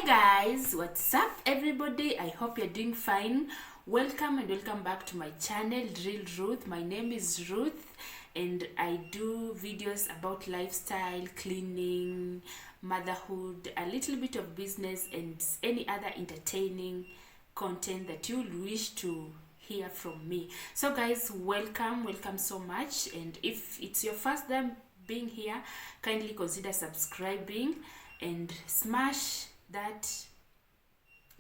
Guys, what's up everybody? I hope you're doing fine. Welcome and welcome back to my channel, Real Ruth. My name is Ruth and I do videos about lifestyle, cleaning, motherhood, a little bit of business and any other entertaining content that you wish to hear from me. So guys, welcome so much, and if it's your first time being here, kindly consider subscribing and smash that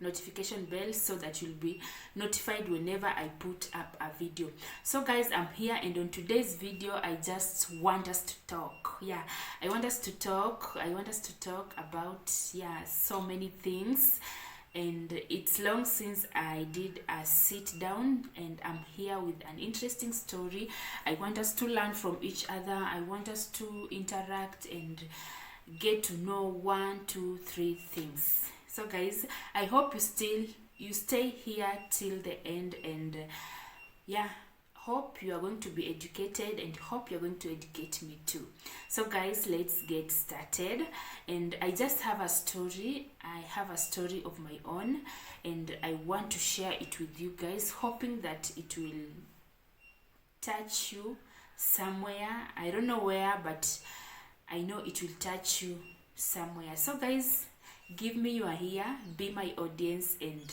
notification bell so that you'll be notified whenever I put up a video. So guys, I'm here, and on today's video I just want us to talk. I want us to talk about so many things, and it's long since I did a sit down, and I'm here with an interesting story. I want us to learn from each other. I want us to interact and get to know 1, 2, 3 things. So guys, I hope you stay here till the end, and hope you are going to be educated, and hope you're going to educate me too. So guys, let's get started. And I just have a story. I have a story of my own, and I want to share it with you guys, hoping that it will touch you somewhere. I don't know where, but I know it will touch you somewhere. So guys, give me your ear, be my audience, and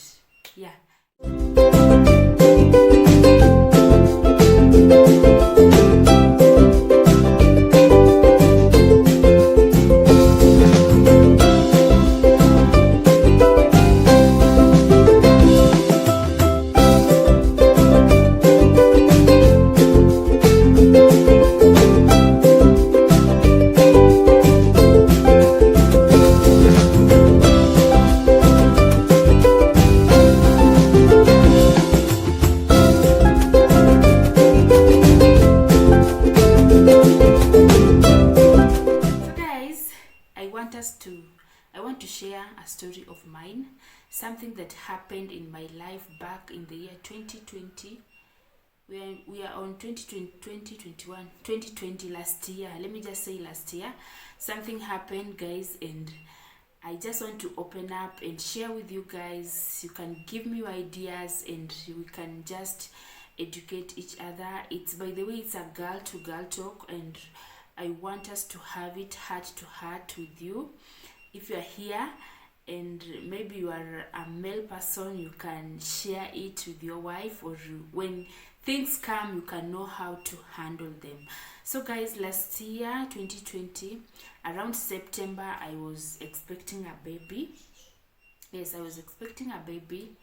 I want to share a story of mine, something that happened in my life back in the year 2020. We are on 2020 last year. Let me just say last year. Something happened, guys, and I just want to open up and share with you guys. You can give me your ideas and we can just educate each other. By the way, it's a girl to girl talk, and I want us to have it heart to heart with you. If you are here and maybe you are a male person, you can share it with your wife, or when things come, you can know how to handle them. So guys, last year 2020, around September, I was expecting a baby. Yes, I was expecting a baby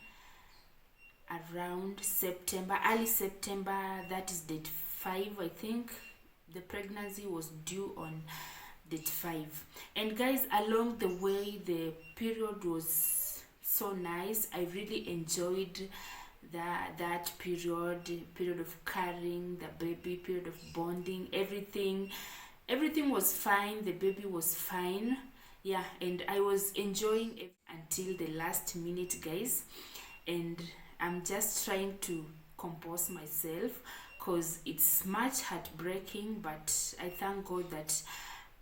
around September, early September. That is date 5, I think. The pregnancy was due on date 5, and guys, along the way the period was so nice. I really enjoyed that period of carrying the baby, period of bonding. Everything was fine. The baby was fine, and I was enjoying it until the last minute, guys. And I'm just trying to compose myself because it's much heartbreaking, but I thank God that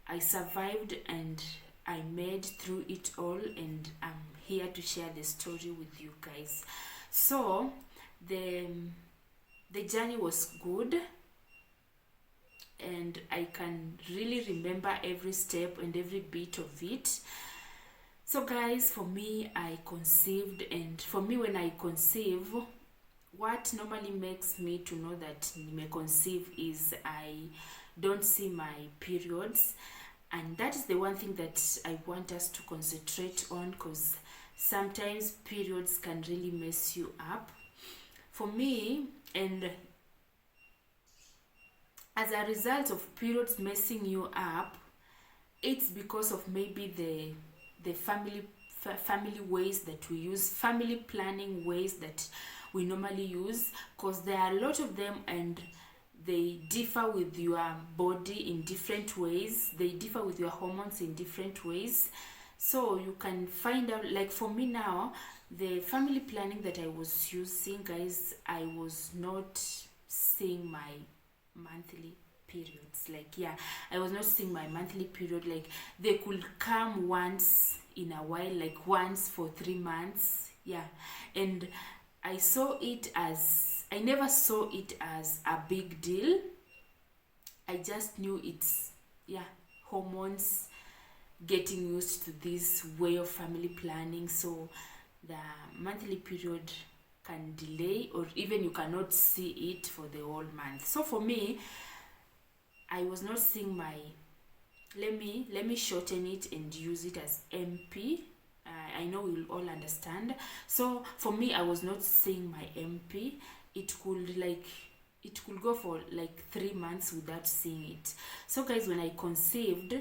I survived and I made through it all, and I'm here to share the story with you guys. So the journey was good, and I can really remember every step and every bit of it. So guys, for me, I conceived, and for me, when I conceive, what normally makes me to know that I may conceive is I don't see my periods. And that is the one thing that I want us to concentrate on, because sometimes periods can really mess you up. For me, and as a result of periods messing you up, it's because of maybe the family ways that we use, family planning ways that we normally use, because there are a lot of them, and they differ with your body in different ways. They differ with your hormones in different ways. So you can find out, like for me now, the family planning that I was using, guys, I was not seeing my monthly periods. I was not seeing my monthly period. Like, they could come once in a while, like once for 3 months. Yeah. And I never saw it as a big deal. I just knew it's, yeah, hormones, getting used to this way of family planning. So the monthly period can delay, or even you cannot see it for the whole month. So for me, I was not seeing my, let me shorten it and use it as MP. I know we'll all understand. So for me, I was not seeing my MP. It could go for like 3 months without seeing it. So guys, when I conceived,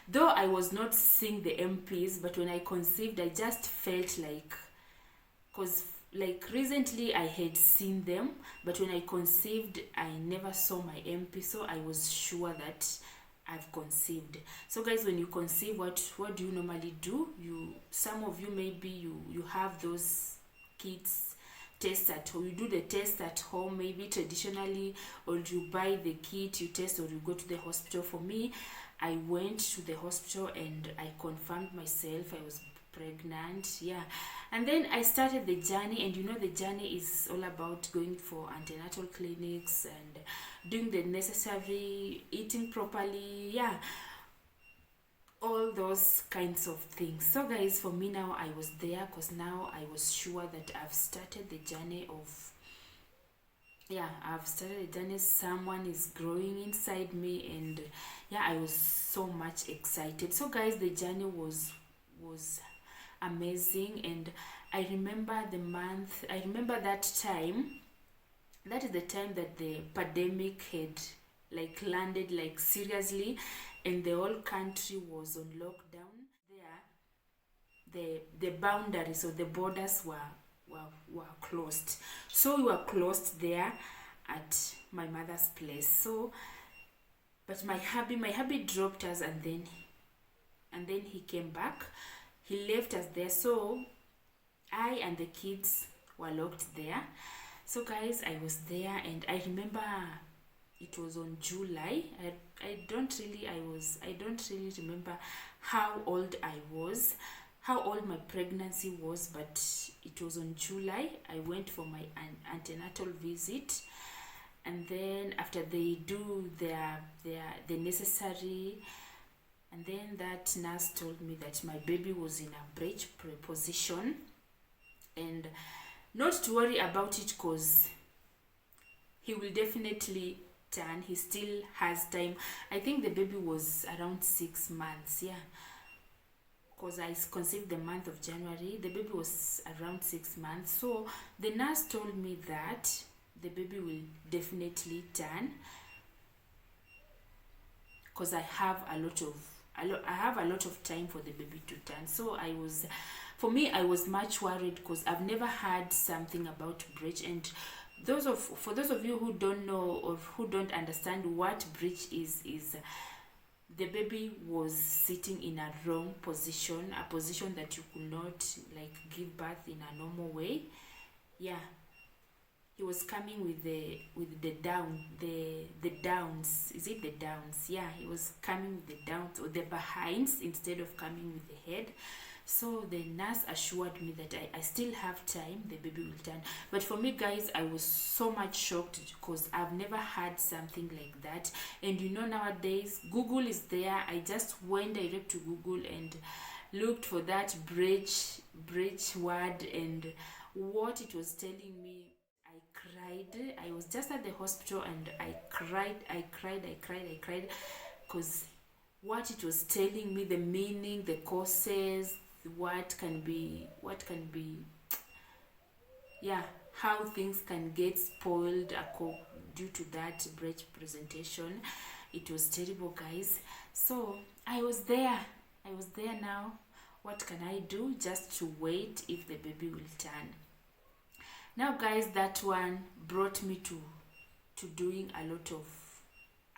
though I was not seeing the MPs, but when I conceived, I just felt like, because like recently I had seen them, but when I conceived, I never saw my MP, so I was sure that I've conceived. So guys, when you conceive, what do you normally do? Some of you, maybe you have those kits test at home. You do the test at home, maybe traditionally, or you buy the kit, you test, or you go to the hospital. For me, I went to the hospital and I confirmed myself I was pregnant. Yeah. And then I started the journey, and the journey is all about going for antenatal clinics and doing the necessary, eating properly, yeah, all those kinds of things. So guys, for me now, I was there because now I was sure that I've started the journey of, yeah, I've started the journey. Someone is growing inside me, and yeah, I was so much excited. So guys, the journey was amazing. And I remember that time. That is the time that the pandemic had like landed, like seriously, and the whole country was on lockdown. There, the boundaries or the borders were closed. So we were closed there at my mother's place. So, but my hubby dropped us, and then he came back. He left us there. So I and the kids were locked there. So guys, I was there, and I remember it was on July. I don't really remember how old I was, how old my pregnancy was, but it was on July. I went for my antenatal visit, and then after they do the necessary, and then that nurse told me that my baby was in a breech position, and not to worry about it because he will definitely turn. He still has time. I think the baby was around 6 months, yeah, because I conceived the month of January. The baby was around 6 months. So the nurse told me that the baby will definitely turn because I have a lot of time for the baby to turn. So for me, I was much worried because I've never had something about breech. And for those of you who don't know or who don't understand what breech is the baby was sitting in a wrong position, a position that you could not like give birth in a normal way. Yeah, he was coming with the downs. Is it the downs? Yeah, he was coming with the downs or the behinds instead of coming with the head. So the nurse assured me that I still have time, the baby will turn. But for me, guys, I was so much shocked because I've never had something like that. And nowadays, Google is there. I just went direct to Google and looked for that breech word, and what it was telling me, I cried. I was just at the hospital and I cried because what it was telling me, the meaning, the causes, what can be, yeah, how things can get spoiled due to that breech presentation. It was terrible, guys. So I was there now. What can I do? Just to wait if the baby will turn. Now, guys, that one brought me to doing a lot of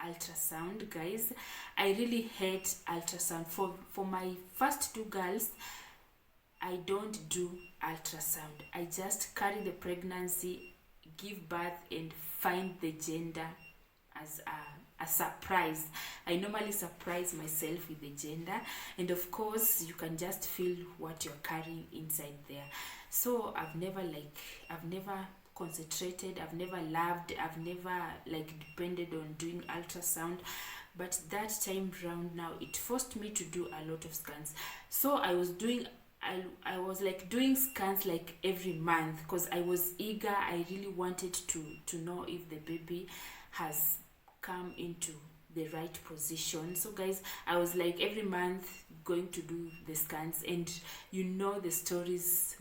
ultrasound, guys. I really hate ultrasound. For my first 2 girls, I don't do ultrasound. I just carry the pregnancy, give birth, and find the gender as a surprise. I normally surprise myself with the gender, and of course you can just feel what you're carrying inside there. So I've never concentrated, I've never loved, I've never like depended on doing ultrasound, but that time round now it forced me to do a lot of scans. So I was like doing scans like every month, because I was eager. I really wanted to know if the baby has come into the right position. So guys, I was like every month going to do the scans, and you know the stories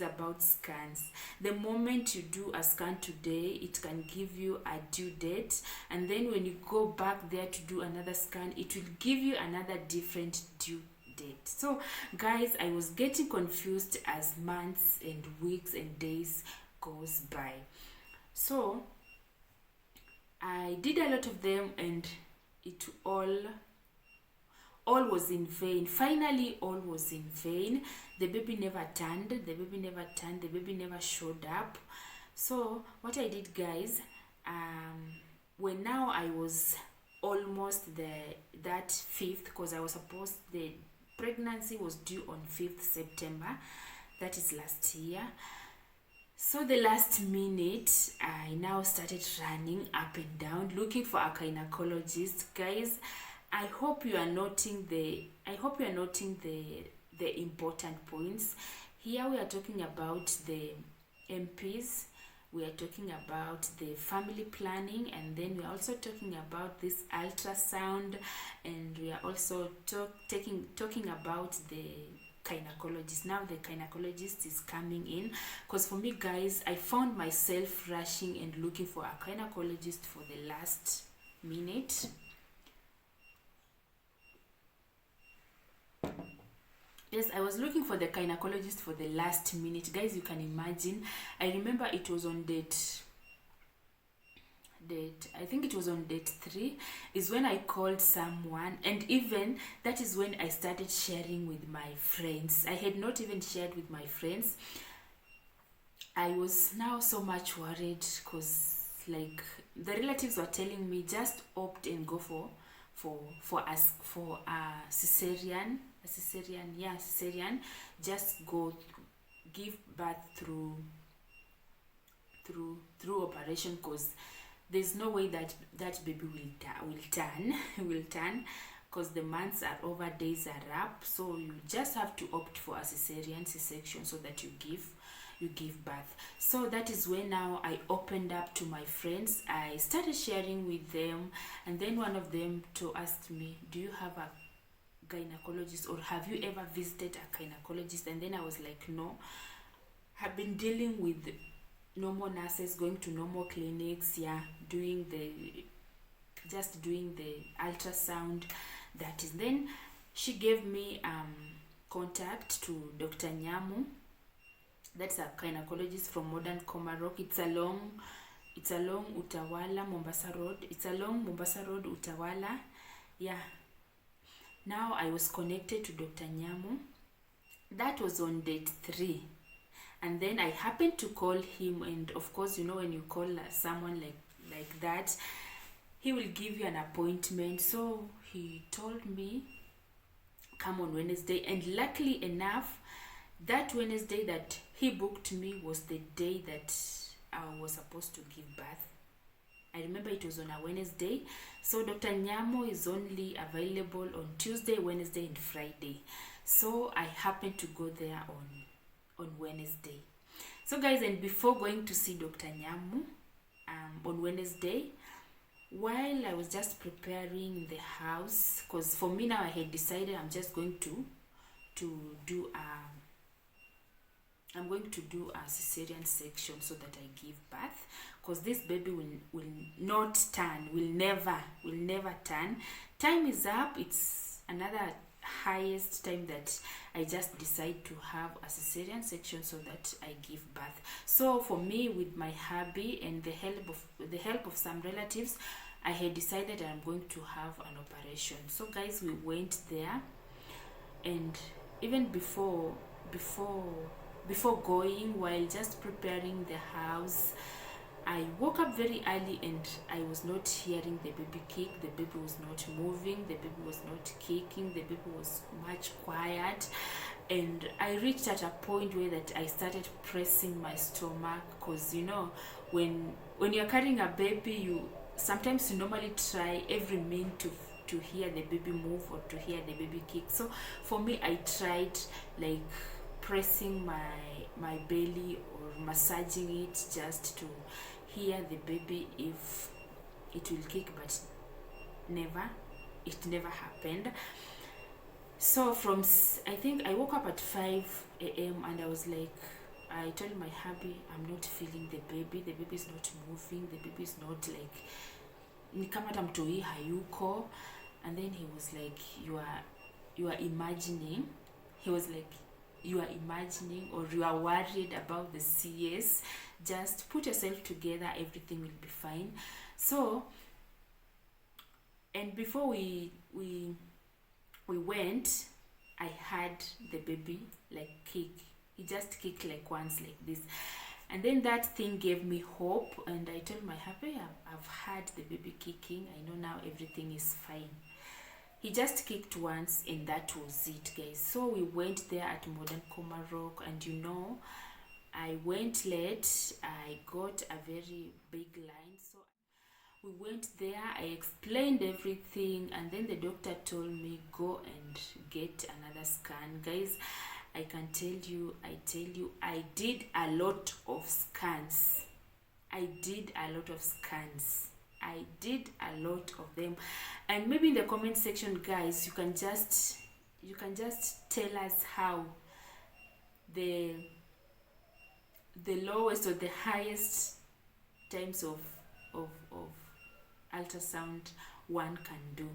about scans. The moment you do a scan today, it can give you a due date, and then when you go back there to do another scan, it will give you another different due date. So guys, I was getting confused as months and weeks and days goes by. So I did a lot of them, and it all was in vain. Finally, all was in vain. The baby never turned, the baby never showed up. So what I did, guys, when now I was almost that 5th, because I was supposed, the pregnancy was due on 5th September, that is last year. So the last minute, I now started running up and down looking for a gynecologist. Guys, I hope you are noting the important points. Here we are talking about the MPs, we are talking about the family planning, and then we are also talking about this ultrasound, and we are also talking about the gynecologist. Now the gynecologist is coming in, because for me, guys, I found myself rushing and looking for a gynecologist for the last minute. Yes, I was looking for the gynecologist for the last minute. Guys, you can imagine. I remember it was on date, I think it was on date 3 is when I called someone, and even that is when I started sharing with my friends. I had not even shared with my friends. I was now so much worried, because like the relatives were telling me just opt and go for a cesarean, just go give birth through operation, because there's no way that baby will turn, because the months are over, days are up. So you just have to opt for a C-section, so that you give birth. So that is when now I opened up to my friends. I started sharing with them, and then one of them asked me, do you have a gynecologist, or have you ever visited a gynecologist? And then I was like, no, I've been dealing with normal nurses, going to normal clinics, doing the ultrasound. That is, then she gave me contact to Dr.NYAMU. That's a gynecologist from modern Komarock. It's along Utawala, Mombasa Road. It's along Mombasa Road, Utawala. Now I was connected to Dr.NYAMU. That was on date 3. And then I happened to call him, and of course, you know, when you call someone like that, he will give you an appointment. So he told me, come on Wednesday, and luckily enough, that Wednesday that he booked me was the day that I was supposed to give birth. I remember it was on a Wednesday. So Dr.NYAMU is only available on Tuesday, Wednesday, and Friday. So I happened to go there on Wednesday. So guys, and before going to see Dr.NYAMU on Wednesday, while I was just preparing in the house, because for me now I had decided I'm just going to do a cesarean section, so that I give birth, because this baby will not turn, will never turn. Time is up. It's another highest time that I just decide to have a cesarean section, so that I give birth. So for me, with my hubby and the help of some relatives, I had decided I'm going to have an operation. So guys, we went there, and even before going, while just preparing the house, I woke up very early and I was not hearing the baby kick. The baby was not moving. The baby was not kicking. The baby was much quiet. And I reached at a point where that I started pressing my stomach, because when you're carrying a baby, you sometimes you normally try every means to hear the baby move or to hear the baby kick. So for me, I tried like pressing my belly or massaging it just to hear the baby if it will kick, but it never happened. So I think I woke up at 5 a.m. and I was like, I told my hubby, I'm not feeling the baby is not moving, the baby is not like ni kama hata mtoi hayuko. And then he was like, you are imagining. He was like, you are imagining or you are worried about the CS. Just put yourself together, everything will be fine. So, and before we went, I had the baby like kick. He just kicked like once like this. And then that thing gave me hope, and I told my hubby, I've had the baby kicking. I know now everything is fine. He just kicked once and that was it, guys. So we went there at Modern Komarock, and I went late. I got a very big line. So we went there, I explained everything, and then the doctor told me, go and get another scan. Guys, I can tell you, I did a lot of scans. I did a lot of them. And maybe in the comment section, guys, you can just tell us how the lowest or the highest times of ultrasound one can do.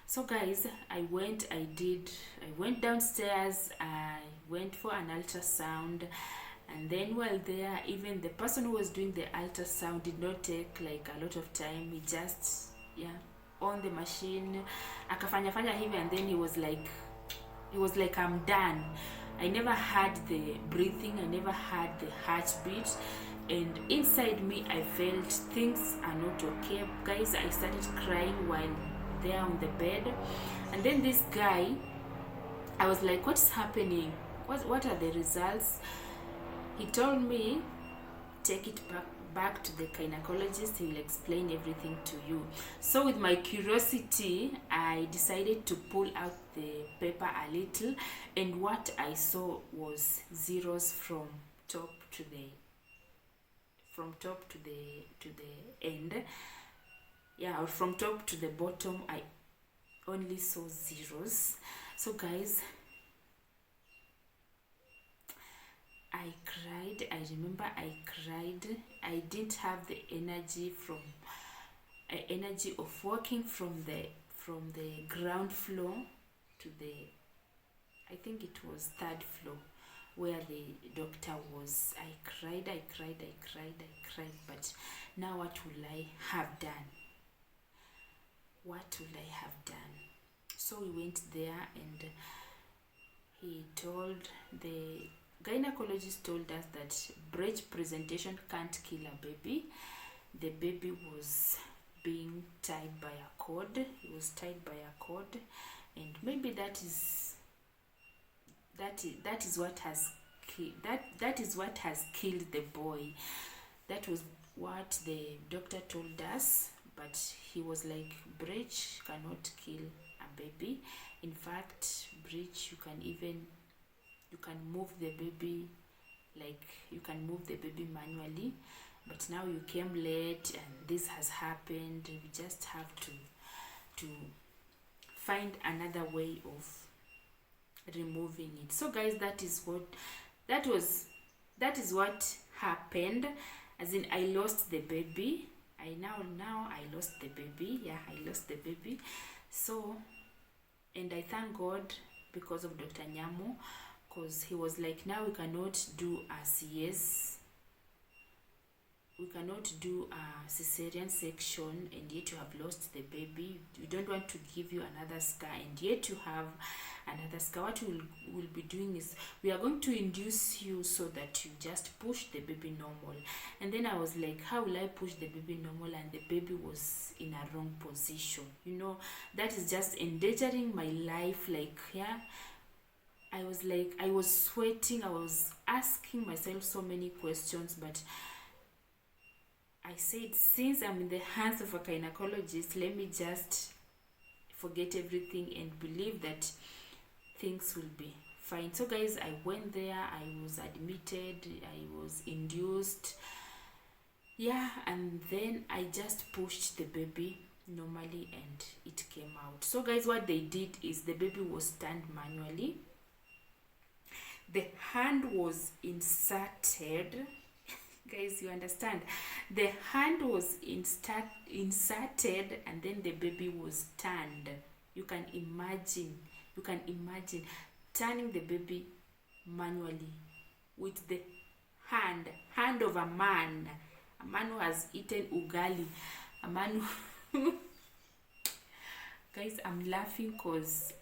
So guys, I went downstairs, I went for an ultrasound, and then while there, even the person who was doing the ultrasound did not take like a lot of time. He just on the machine akafanya hivi, and then he was like I'm done. I never had the breathing, I never had the heartbeat, and inside me I felt things are not okay. Guys, I started crying while there on the bed. And then this guy, I was like, what's happening? What are the results? He told me, take it back to the gynecologist. He will explain everything to you. So with my curiosity, I decided to pull out the paper a little, and what I saw was zeros from top to the end. Or from top to the bottom, I only saw zeros. So guys, I cried. I remember I cried. I didn't have the energy of walking from the ground floor to the, I think it was third floor where the doctor was. I cried. But now what will I have done? So we went there, and the gynecologist told us that breech presentation can't kill a baby. The baby was being tied by a cord. He was tied by a cord, and maybe that is what has killed the boy. That was what the doctor told us. But he was like, breech cannot kill a baby. In fact, breech, you can move the baby, like you can move the baby manually. But now you came late and this has happened. We just have to find another way of removing it. So guys, that is what happened. As in, I lost the baby. I lost the baby. I lost the baby. So, and I thank God because of Dr.NYAMU, because he was like, now we cannot do a CS. we cannot do a cesarean section and yet you have lost the baby. We don't want to give you another scar and yet you have another scar. What we'll be doing is we are going to induce you so that you just push the baby normal. And then I was like, how will I push the baby normal and the baby was in a wrong position? You know, that is just endangering my life. Like, yeah, I was like, I was sweating, I was asking myself so many questions, but I said, since I'm in the hands of a gynecologist, let me just forget everything and believe that things will be fine. So guys, I went there, I was admitted, I was induced, yeah, and then I just pushed the baby normally and it came out. So guys, what they did is the baby was turned manually. The hand was inserted. Guys, you understand? The hand was inserted and then the baby was turned. You can imagine turning the baby manually with the hand of a man who has eaten ugali, a man who guys, I'm laughing because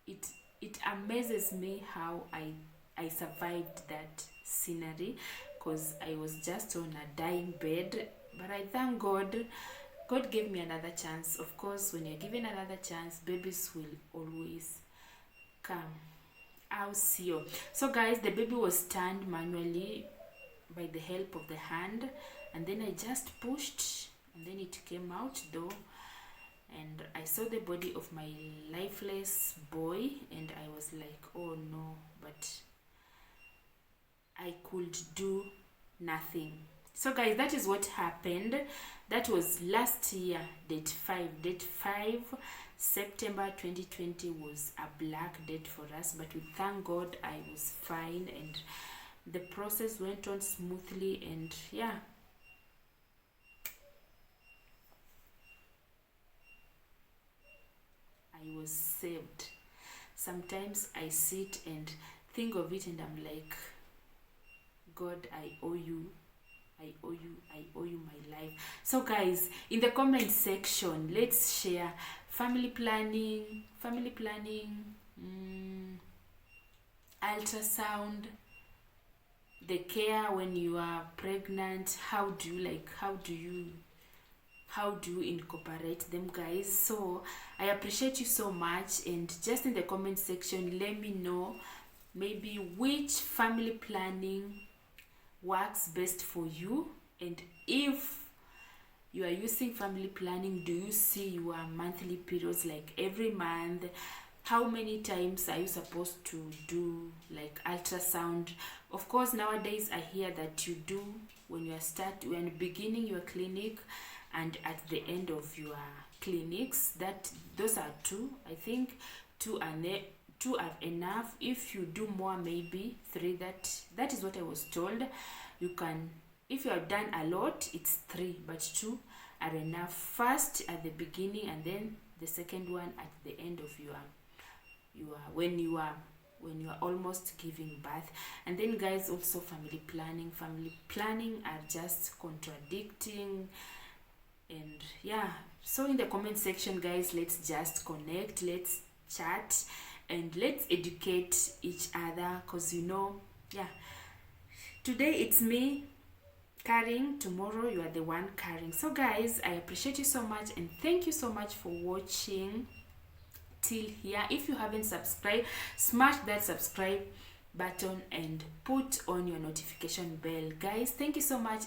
it amazes me how I survived that scenery, because I was just on a dying bed. But I thank God. God gave me another chance. Of course, when you're given another chance, babies will always come. I'll see you. So guys, the baby was turned manually by the help of the hand, and then I just pushed and then it came out though, and I saw the body of my lifeless boy and I was like, oh no, but I could do nothing. So guys, that is what happened. That was last year, date 5 September 2020 was a black date for us, but we thank God I was fine and the process went on smoothly, and yeah, I was saved. Sometimes I sit and think of it and I'm like, God, I owe you my life. So guys, in the comment section, let's share family planning, ultrasound, the care when you are pregnant. How do you incorporate them, guys? So I appreciate you so much, and just in the comment section let me know maybe which family planning works best for you, and if you are using family planning, do you see your monthly periods like every month? How many times are you supposed to do like ultrasound? Of course, nowadays I hear that you do when you beginning your clinic and at the end of your clinics. Those are two. I think two are enough. If you do more, maybe 3. That is what I was told. You can, if you have done a lot, it's 3, but 2 are enough. First at the beginning and then the second one at the end of your when you are almost giving birth. And then guys, also family planning are just contradicting, and yeah. So in the comment section, guys, let's just connect, let's chat, and let's educate each other, because yeah, today it's me carrying, tomorrow you are the one carrying. So guys, I appreciate you so much and thank you so much for watching till here. If you haven't subscribed, smash that subscribe button and put on your notification bell. Guys, thank you so much.